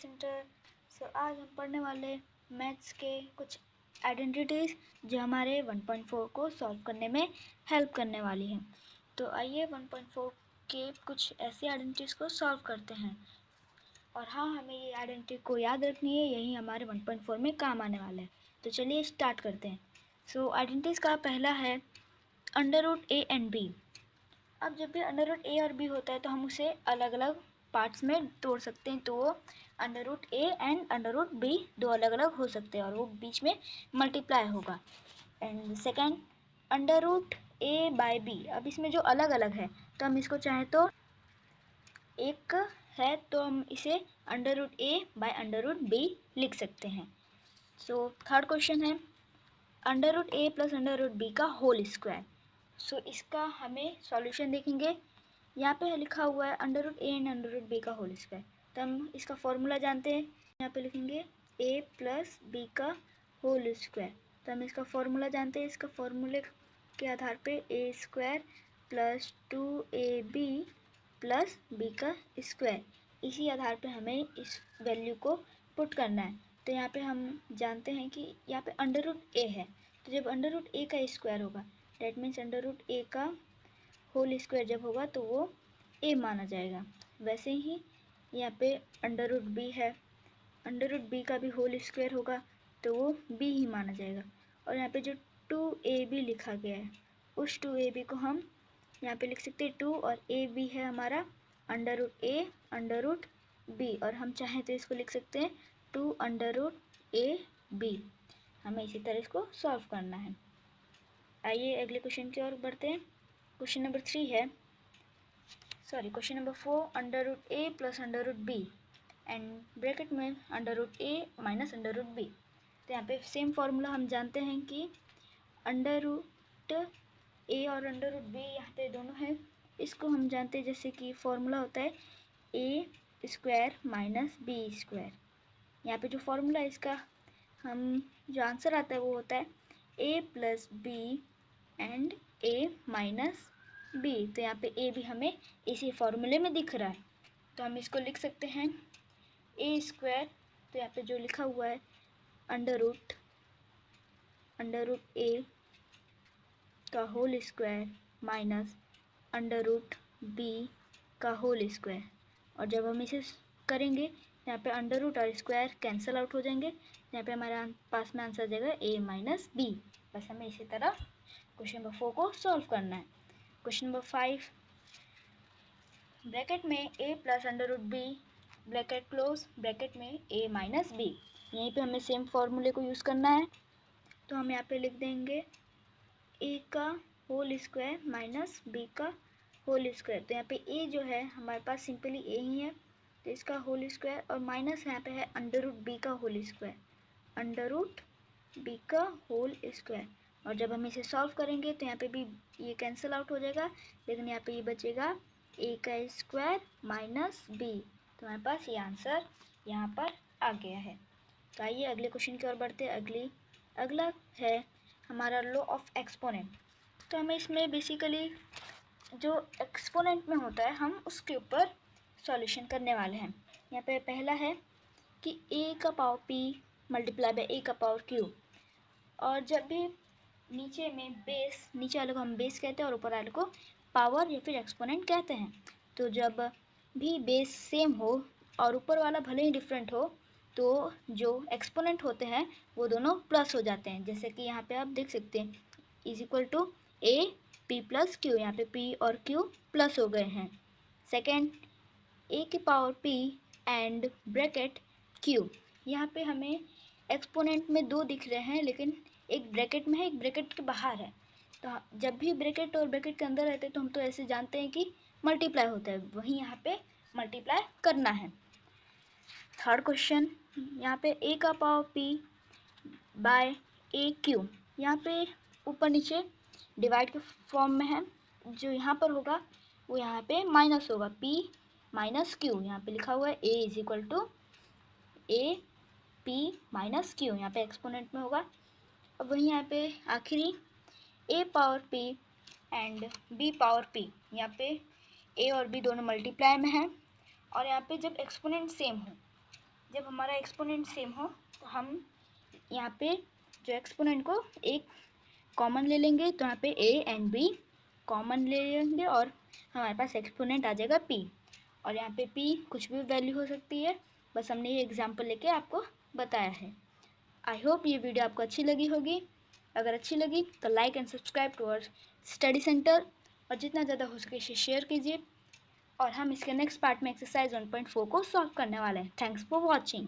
Centre. आज हम पढ़ने वाले मैथ्स के कुछ आइडेंटिटीज जो हमारे 1.4 को सॉल्व करने में हेल्प करने वाली हैं। तो आइए 1.4 के कुछ ऐसे आइडेंटिटीज को सॉल्व करते हैं। और हाँ, हमें ये आइडेंटिटी को याद रखनी है, यही हमारे 1.4 में काम आने वाला है। तो चलिए स्टार्ट करते हैं। आइडेंटिटीज का पहला है under root A and B. अब जब भी अंडर रूट ए और बी होता है तो हम उसे अलग अलग पार्ट्स में तोड़ सकते हैं। तो वो under root A and under root B दो अलग अलग हो सकते हैं और वो बीच में मल्टीप्लाई होगा। And second under root A by B. अब इसमें जो अलग अलग है तो हम इसको चाहे तो एक है तो हम इसे under root A by under root B लिख सकते हैं। थर्ड क्वेश्चन है under root A plus under root B का होल स्क्वायर। इसका हमें सॉल्यूशन देखेंगे। यहाँ पे लिखा हुआ है under root A and under root B का होल स्क्वायर। तो हम इसका फॉर्मूला जानते हैं। यहाँ पे लिखेंगे ए प्लस बी का होल स्क्वायर। तो हम इसका फॉर्मूला जानते हैं। इसका फॉर्मूले के आधार पे a square plus 2ab plus B का स्क्वायर, इसी आधार पे हमें इस वैल्यू को पुट करना है। तो यहाँ पे हम जानते हैं कि यहाँ पे अंडर रूट ए है, तो जब अंडर रूट ए का स्क्वायर होगा that means under root A का होल स्क्वायर जब होगा तो वो ए माना जाएगा। वैसे ही यहाँ पे अंडर रूट बी है, अंडर रूट बी का भी होल स्क्वायर होगा तो वो बी ही माना जाएगा। और यहाँ पे जो 2ab लिखा गया है उस 2ab को हम यहाँ पे लिख सकते हैं 2 और ए बी है हमारा under root A under root B, और हम चाहें तो इसको लिख सकते हैं 2 अंडर रूट ए बी। हमें इसी तरह इसको सॉल्व करना है। आइए अगले क्वेश्चन की ओर बढ़ते हैं। Question number 4 under root A plus under root B and bracket में under root A minus under root B. तो यहाँ पे सेम फॉर्मूला हम जानते हैं कि अंडर रूट ए और अंडर रूट बी यहाँ पे दोनों है। इसको हम जानते हैं जैसे कि फॉर्मूला होता है ए स्क्वायर माइनस बी स्क्वायर। यहाँ पे जो फॉर्मूला है इसका हम जो आंसर आता है वो होता है a plus b and a minus b. तो यहाँ पे ए भी हमें इसी फॉर्मूले में दिख रहा है, तो हम इसको लिख सकते हैं ए स्क्वायर। तो यहाँ पे जो लिखा हुआ है अंडर रूट ए का whole square minus under root B का होल स्क्वायर। और जब हम इसे करेंगे यहाँ पे अंडर रूट और स्क्वायर कैंसिल आउट हो जाएंगे। यहाँ पे हमारे पास में आंसर आ जाएगा ए माइनस बी। बस हमें इसी तरह क्वेश्चन नंबर 4 को सॉल्व करना है। क्वेश्चन नंबर 5 ब्रैकेट में a plus under root b bracket close bracket में ए माइनस बी। यहीं पे हमें सेम फॉर्मूले को यूज़ करना है। तो हम यहाँ पे लिख देंगे ए का होल स्क्वायर माइनस बी का होल स्क्वायर। तो यहाँ पे ए जो है हमारे पास सिंपली ए ही है, तो इसका होल स्क्वायर और माइनस यहाँ पे है अंडर रूट बी का whole square, under root B का होल स्क्वायर। और जब हम इसे सॉल्व करेंगे तो यहाँ पे भी ये कैंसिल आउट हो जाएगा, लेकिन यहाँ पे ये बचेगा ए का स्क्वायर माइनस बी। तो हमारे पास ये आंसर यहाँ पर आ गया है। तो आइए अगले क्वेश्चन की ओर बढ़ते हैं। अगला है हमारा लॉ ऑफ एक्सपोनेंट। तो हमें इसमें बेसिकली जो एक्सपोनेंट में होता है हम उसके ऊपर सॉल्यूशन करने वाले हैं। यहाँ पे पहला है कि ए का पावर पी मल्टीप्लाई बाय ए का पावर क्यू। और जब भी नीचे में बेस, नीचे वाले को हम बेस कहते हैं और ऊपर वाले को पावर या फिर एक्सपोनेंट कहते हैं। तो जब भी बेस सेम हो और ऊपर वाला भले ही डिफरेंट हो तो जो एक्सपोनेंट होते हैं वो दोनों प्लस हो जाते हैं। जैसे कि यहाँ पे आप देख सकते हैं is equal to A P plus Q. यहाँ पे पी और क्यू प्लस हो गए हैं। सेकेंड ए की power P and bracket Q. यहाँ पे हमें एक्सपोनेंट में दो दिख रहे हैं, लेकिन एक ब्रैकेट में है एक ब्रैकेट के बाहर है। तो जब भी ब्रैकेट और ब्रैकेट के अंदर रहते हैं तो हम तो ऐसे जानते हैं कि मल्टीप्लाई होता है, वहीं यहाँ पे मल्टीप्लाई करना है। थर्ड क्वेश्चन यहाँ पे ए का पावर पी बाय ए क्यू। यहाँ पे ऊपर नीचे डिवाइड के फॉर्म में है। जो यहाँ पर होगा वो यहाँ पे माइनस होगा, p माइनस क्यू। यहाँ पे लिखा हुआ है a is equal to A P minus Q, यहाँ पे एक्सपोनेंट में होगा। अब वहीं यहाँ पे आखिरी a power p and b power p। यहाँ पे a और b दोनों मल्टीप्लाई में है और यहाँ पे जब एक्सपोनेंट सेम हो जब हमारा एक्सपोनेंट सेम हो तो हम यहाँ पे जो एक्सपोनेंट को एक कॉमन ले लेंगे, तो यहाँ पे a एंड b कॉमन ले लेंगे और हमारे पास एक्सपोनेंट आ जाएगा p। और यहाँ पे p कुछ भी वैल्यू हो सकती है, बस हमने ये एग्जांपल लेके आपको बताया है। आई होप ये वीडियो आपको अच्छी लगी होगी। अगर अच्छी लगी तो like and subscribe to our study centre, और जितना ज़्यादा हो सके इसे शेयर कीजिए। और हम इसके नेक्स्ट पार्ट में एक्सरसाइज 1.4 को सॉल्व करने वाले हैं। Thanks for watching.